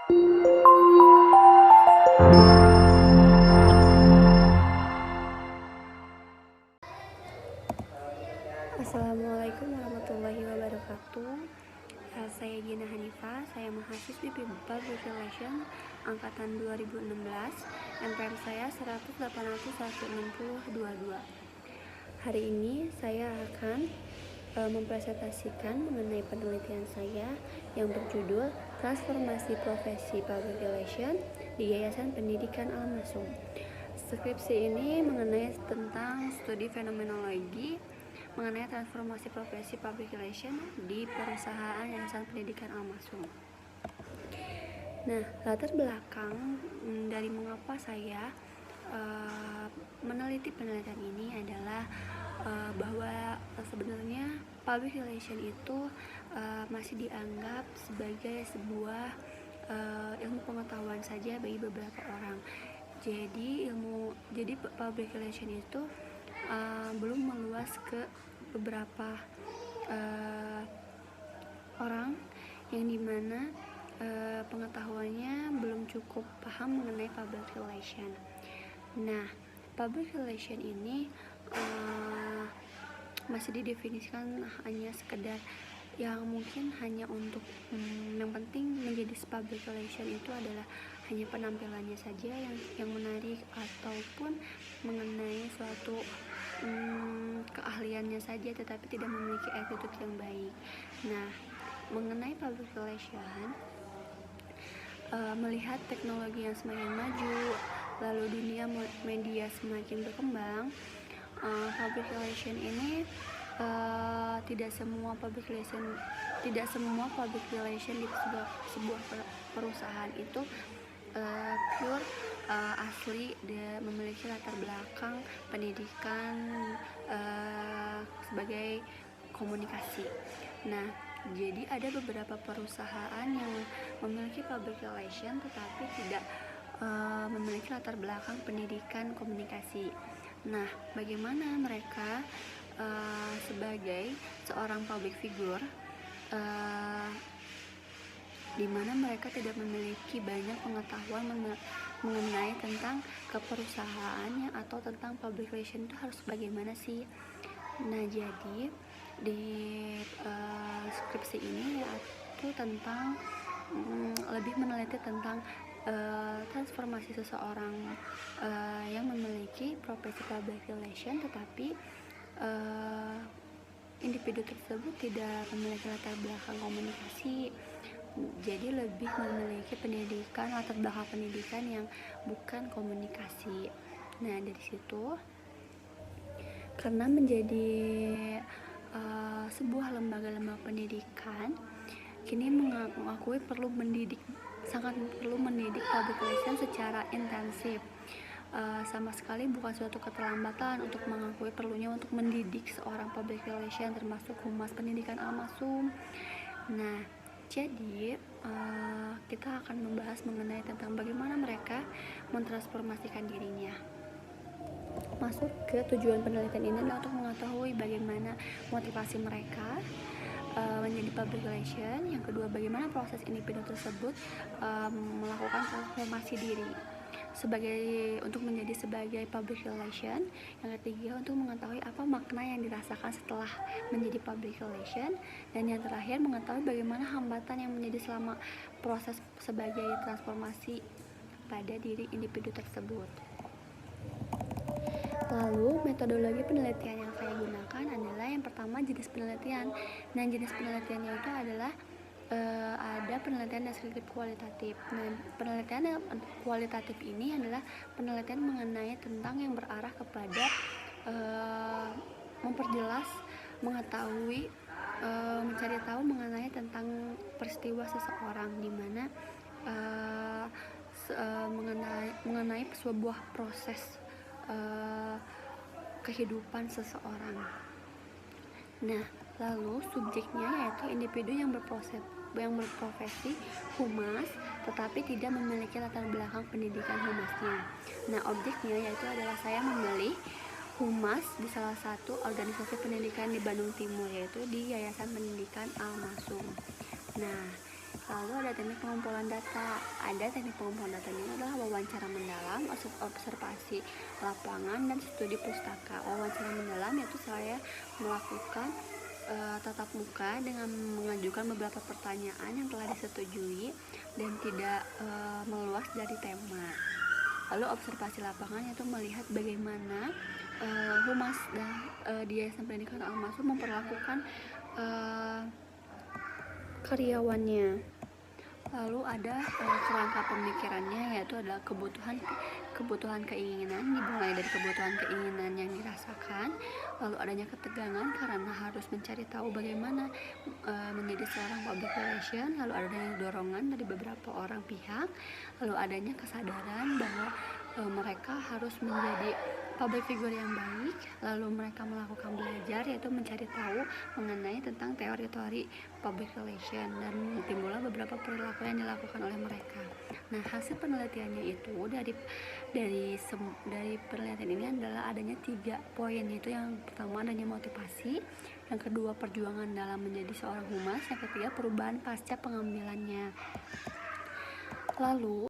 Assalamualaikum warahmatullahi wabarakatuh. Saya Gina Hanifah, saya mahasiswi Public Relation angkatan 2016. NPM saya 108.160.22. Hari ini saya akan mempresentasikan mengenai penelitian saya yang berjudul Transformasi Profesi Public Relation di Yayasan Pendidikan Al-Masum. Skripsi ini mengenai tentang studi fenomenologi mengenai transformasi profesi public relation di perusahaan Yayasan Pendidikan Al-Masum. Nah, latar belakang dari mengapa saya meneliti penelitian ini adalah bahwa sebenarnya public relation itu masih dianggap sebagai sebuah ilmu pengetahuan saja bagi beberapa orang. Jadi public relation itu belum meluas ke beberapa orang yang dimana pengetahuannya belum cukup paham mengenai public relation. Nah, public relation ini masih didefinisikan hanya sekedar yang mungkin hanya untuk yang penting menjadi public relation itu adalah hanya penampilannya saja yang menarik, ataupun mengenai suatu keahliannya saja tetapi tidak memiliki attitude yang baik. Nah, mengenai public relation, melihat teknologi yang semakin maju, lalu dunia media semakin berkembang, public relation ini tidak semua public relation di sebuah perusahaan itu pure asli dia memiliki latar belakang pendidikan sebagai komunikasi. Nah, jadi ada beberapa perusahaan yang memiliki public relation tetapi tidak memiliki latar belakang pendidikan komunikasi. Nah, bagaimana mereka sebagai seorang public figure di mana mereka tidak memiliki banyak pengetahuan mengenai tentang keperusahaannya atau tentang public relation itu harus bagaimana sih. Nah, jadi di skripsi ini yaitu tentang lebih meneliti tentang transformasi seseorang yang memiliki profesi public relation tetapi individu tersebut tidak memiliki latar belakang komunikasi, jadi lebih memiliki latar belakang pendidikan yang bukan komunikasi. Nah, dari situ karena menjadi sebuah lembaga pendidikan kini mengakui sangat perlu mendidik public relation secara intensif. Sama sekali bukan suatu keterlambatan untuk mengakui perlunya untuk mendidik seorang public relation termasuk Humas Pendidikan Al-Masum. Nah, jadi kita akan membahas mengenai tentang bagaimana mereka mentransformasikan dirinya. Masuk ke tujuan penelitian ini adalah untuk mengetahui bagaimana motivasi mereka menjadi public relation. Yang kedua, bagaimana proses individu tersebut melakukan transformasi diri untuk menjadi sebagai public relation. Yang ketiga, untuk mengetahui apa makna yang dirasakan setelah menjadi public relation. Dan yang terakhir, mengetahui bagaimana hambatan yang menjadi selama proses sebagai transformasi pada diri individu tersebut. Lalu, metodologi penelitian yang saya gunakan adalah yang pertama jenis penelitian. Nah, jenis penelitiannya itu adalah ada penelitian deskriptif kualitatif. Nah, penelitian kualitatif ini adalah penelitian mengenai tentang yang berarah kepada memperjelas, mengetahui, mencari tahu mengenai tentang peristiwa seseorang, di mana mengenai sebuah proses kehidupan seseorang. Nah, lalu subjeknya yaitu individu yang berprofesi humas tetapi tidak memiliki latar belakang pendidikan humasnya. Nah, objeknya yaitu adalah saya memilih humas di salah satu organisasi pendidikan di Bandung Timur, yaitu di Yayasan Pendidikan Al-Masum. Nah, Lalu ada teknik pengumpulan data. Ada teknik pengumpulan data ini adalah wawancara mendalam, observasi lapangan, dan studi pustaka. Wawancara mendalam yaitu saya melakukan tatap muka dengan mengajukan beberapa pertanyaan yang telah disetujui dan tidak meluas dari tema. Lalu observasi lapangan yaitu melihat bagaimana humas dan di Yayasan Pendidikan Al-Masum memperlakukan karyawannya. Lalu ada kerangka pemikirannya, yaitu adalah kebutuhan keinginan, dimulai dari kebutuhan keinginan yang dirasakan, lalu adanya ketegangan karena harus mencari tahu bagaimana menjadi seorang public relation, lalu adanya dorongan dari beberapa orang pihak, lalu adanya kesadaran bahwa mereka harus menjadi public figure yang baik, lalu mereka melakukan belajar, yaitu mencari tahu mengenai tentang teori-teori public relation, dan timbullah beberapa perilaku yang dilakukan oleh mereka. Nah, hasil penelitiannya itu dari penelitian ini adalah adanya 3 poin, yaitu yang pertama adanya motivasi, yang kedua perjuangan dalam menjadi seorang humas, yang ketiga perubahan pasca pengambilannya. Lalu